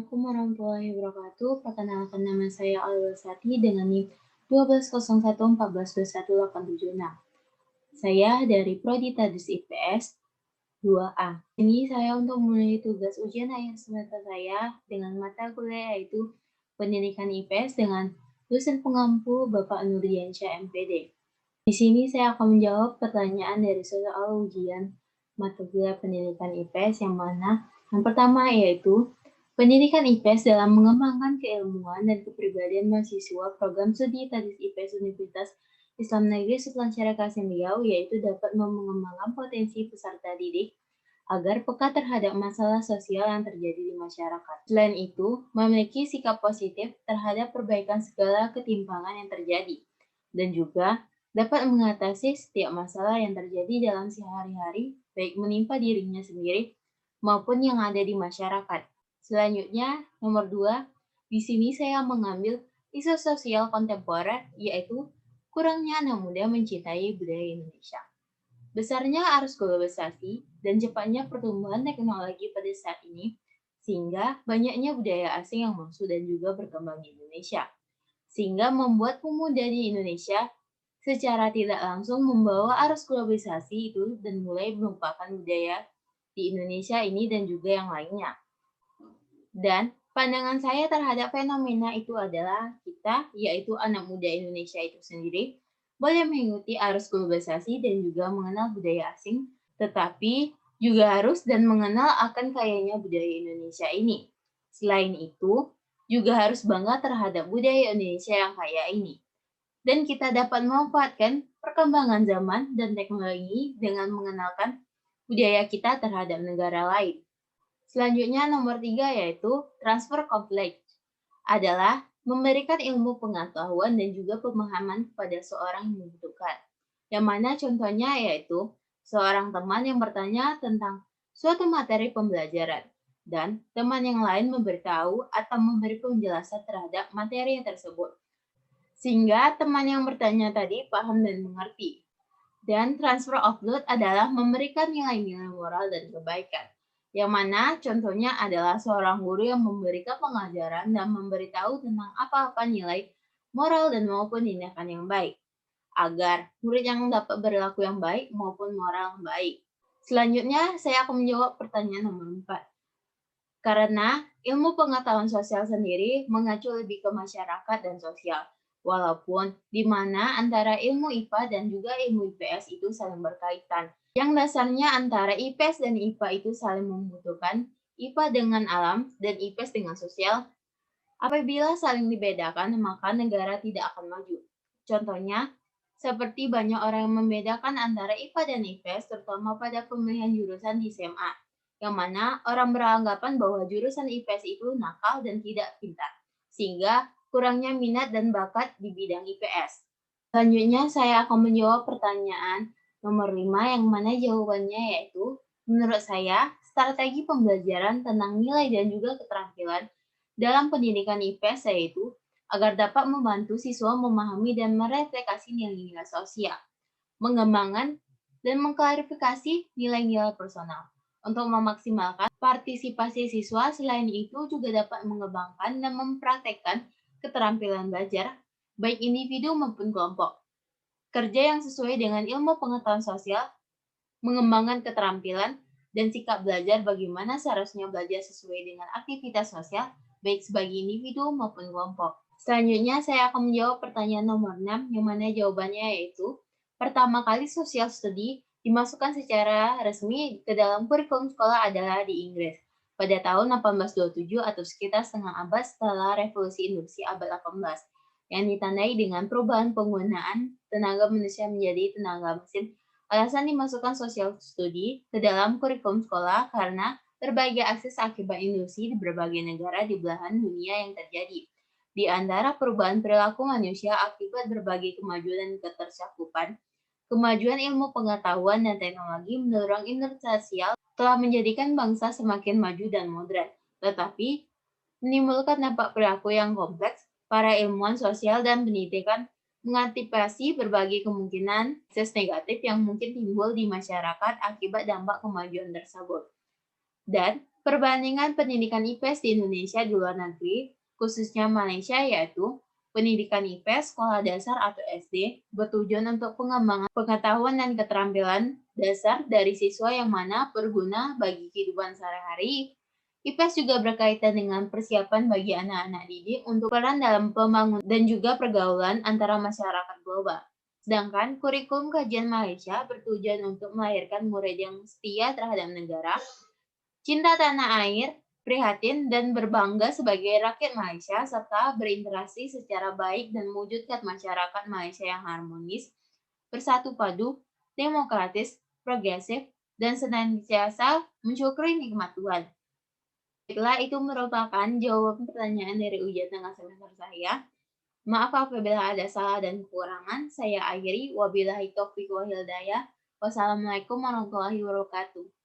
Assalamualaikum warahmatullahi wabarakatuh. Perkenalkan nama saya Alwasati dengan NIM 1201142186. Saya dari Prodi Tadris IPS 2A. Ini saya untuk memenuhi tugas ujian akhir semester saya dengan mata kuliah yaitu Pendidikan IPS dengan dosen pengampu Bapak Nurdiansyah MPD. Di sini saya akan menjawab pertanyaan dari soal ujian mata kuliah Pendidikan IPS yang mana yang pertama yaitu Pendidikan IPS dalam mengembangkan keilmuan dan kepribadian mahasiswa program studi Tadris IPS Universitas Islam Negeri Sultan Syarif Kasim Riau yaitu dapat mengembangkan potensi peserta didik agar peka terhadap masalah sosial yang terjadi di masyarakat. Selain itu, memiliki sikap positif terhadap perbaikan segala ketimpangan yang terjadi dan juga dapat mengatasi setiap masalah yang terjadi dalam sehari-hari, baik menimpa dirinya sendiri maupun yang ada di masyarakat. Selanjutnya, nomor 2, di sini saya mengambil isu sosial kontemporer, yaitu kurangnya anak muda mencintai budaya Indonesia. Besarnya arus globalisasi dan cepatnya pertumbuhan teknologi pada saat ini, sehingga banyaknya budaya asing yang masuk dan juga berkembang di Indonesia. Sehingga membuat pemuda di Indonesia secara tidak langsung membawa arus globalisasi itu dan mulai melupakan budaya di Indonesia ini dan juga yang lainnya. Dan pandangan saya terhadap fenomena itu adalah kita, yaitu anak muda Indonesia itu sendiri, boleh mengikuti arus globalisasi dan juga mengenal budaya asing, tetapi juga harus dan mengenal akan kayanya budaya Indonesia ini. Selain itu, juga harus bangga terhadap budaya Indonesia yang kaya ini. Dan kita dapat memanfaatkan perkembangan zaman dan teknologi dengan mengenalkan budaya kita terhadap negara lain. Selanjutnya nomor 3 yaitu transfer knowledge adalah memberikan ilmu pengetahuan dan juga pemahaman kepada seorang yang membutuhkan. Yang mana contohnya yaitu seorang teman yang bertanya tentang suatu materi pembelajaran dan teman yang lain memberitahu atau memberi penjelasan terhadap materi yang tersebut. Sehingga teman yang bertanya tadi paham dan mengerti. Dan transfer of load adalah memberikan nilai-nilai moral dan kebaikan. Yang mana contohnya adalah seorang guru yang memberikan pengajaran dan memberitahu tentang apa-apa nilai moral dan maupun tindakan yang baik, agar murid yang dapat berlaku yang baik maupun moral yang baik. Selanjutnya, saya akan menjawab pertanyaan nomor 4. Karena ilmu pengetahuan sosial sendiri mengacu lebih ke masyarakat dan sosial, walaupun di mana antara ilmu IPA dan juga ilmu IPS itu saling berkaitan. Yang dasarnya antara IPS dan IPA itu saling membutuhkan, IPA dengan alam dan IPS dengan sosial. Apabila saling dibedakan, maka negara tidak akan maju. Contohnya, seperti banyak orang yang membedakan antara IPA dan IPS, terutama pada pemilihan jurusan di SMA, yang mana orang beranggapan bahwa jurusan IPS itu nakal dan tidak pintar, sehingga kurangnya minat dan bakat di bidang IPS. Selanjutnya, saya akan menjawab pertanyaan nomor 5, yang mana jawabannya yaitu, menurut saya, strategi pembelajaran tentang nilai dan juga keterampilan dalam pendidikan IPS yaitu agar dapat membantu siswa memahami dan merefleksi nilai-nilai sosial, mengembangkan dan mengklarifikasi nilai-nilai personal. Untuk memaksimalkan partisipasi siswa, selain itu juga dapat mengembangkan dan mempraktekkan keterampilan belajar, baik individu maupun kelompok. Kerja yang sesuai dengan ilmu pengetahuan sosial, mengembangkan keterampilan, dan sikap belajar bagaimana seharusnya belajar sesuai dengan aktivitas sosial, baik sebagai individu maupun kelompok. Selanjutnya, saya akan menjawab pertanyaan nomor 6, yang mana jawabannya yaitu, pertama kali social study dimasukkan secara resmi ke dalam kurikulum sekolah adalah di Inggris pada tahun 1827 atau sekitar setengah abad setelah revolusi industri abad 18, yang ditandai dengan perubahan penggunaan tenaga manusia menjadi tenaga mesin. Alasan dimasukkan social study ke dalam kurikulum sekolah karena berbagai akses akibat industri di berbagai negara di belahan dunia yang terjadi. Di antara perubahan perilaku manusia akibat berbagai kemajuan dan ketercakupan, kemajuan ilmu pengetahuan dan teknologi mendorong industri sosial telah menjadikan bangsa semakin maju dan modern, tetapi menimbulkan dampak perilaku yang kompleks. Para ilmuwan sosial dan pendidikan mengantisipasi berbagai kemungkinan akses negatif yang mungkin timbul di masyarakat akibat dampak kemajuan tersebut. Dan Perbandingan pendidikan IPS di Indonesia di luar negeri, khususnya Malaysia, yaitu pendidikan IPS sekolah dasar atau SD bertujuan untuk pengembangan pengetahuan dan keterampilan dasar dari siswa yang mana berguna bagi kehidupan sehari-hari. IPS juga berkaitan dengan persiapan bagi anak-anak didik untuk peran dalam pembangunan dan juga pergaulan antara masyarakat global. Sedangkan kurikulum kajian Malaysia bertujuan untuk melahirkan murid yang setia terhadap negara, cinta tanah air, prihatin, dan berbangga sebagai rakyat Malaysia, serta berinteraksi secara baik dan mewujudkan masyarakat Malaysia yang harmonis, bersatu padu, demokratis, progresif, dan senantiasa mensyukuri nikmat Tuhan. Baiklah, itu merupakan jawaban pertanyaan dari ujian tengah semester saya. Maaf apabila ada salah dan kekurangan. Saya akhiri. Wabillahi taufiq wal hidayah. Wassalamualaikum warahmatullahi wabarakatuh.